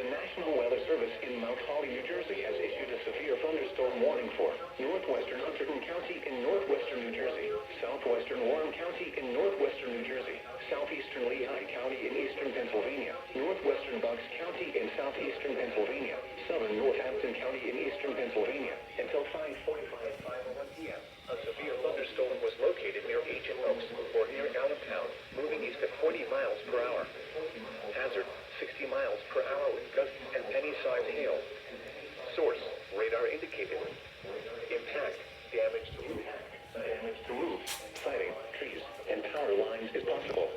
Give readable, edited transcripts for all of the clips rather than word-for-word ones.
The National Weather Service in Mount Holly, New Jersey has issued a severe thunderstorm warning for northwestern Hunterdon County in northwestern New Jersey, southwestern Warren County in northwestern New Jersey, southeastern Lehigh County in eastern Pennsylvania, northwestern Bucks County in southeastern Pennsylvania, southern Northampton County in eastern Pennsylvania. Until 5:45 p.m., a severe thunderstorm was located near Ancient Oaks or near Allentown, moving east at 40 miles per hour. Hazard, 60 miles per hour with gusts and penny-sized hail. Source, radar indicated. Impact, damage to roofs, siding, trees, and power lines is possible.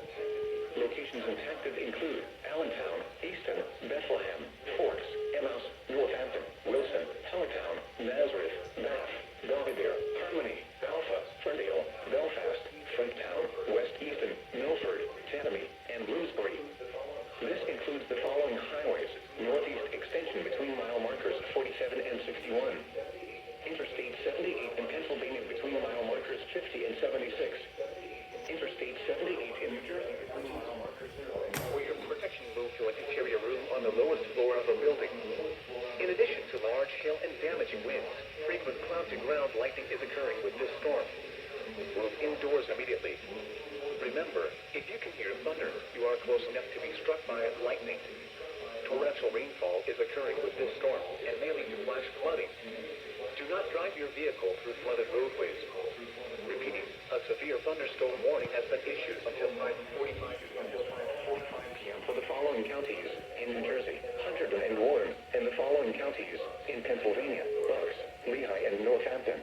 Locations impacted include Allentown, Easton, Bethlehem, Forks, Emmaus, Northampton, Wilson, Helletown, Nazareth, Bath, Belvidere, Harmony, Alpha, Ferndale, Belfast, Freetown, West Easton, Milford, Tanami, and Bloomsbury. This includes the following highways: northeast extension between mile markers 47 and 61. Interstate 78 in Pennsylvania between mile markers 50 and 76. Interstate 78 in New Jersey between mile markers 0 and 4. For your protection, move to an interior room on the lowest floor of a building. In addition to large hail and damaging winds, frequent cloud-to-ground lightning is occurring with this storm. Move indoors immediately. Remember, if you can hear thunder, you are close enough to be struck by lightning. Torrential rainfall is occurring with this storm and may lead to flash flooding. Do not drive your vehicle through flooded roadways. Repeating, a severe thunderstorm warning has been issued until 5:45 p.m. for the following counties in New Jersey, Hunterdon and Warren, and the following counties in Pennsylvania, Bucks, Lehigh, and Northampton.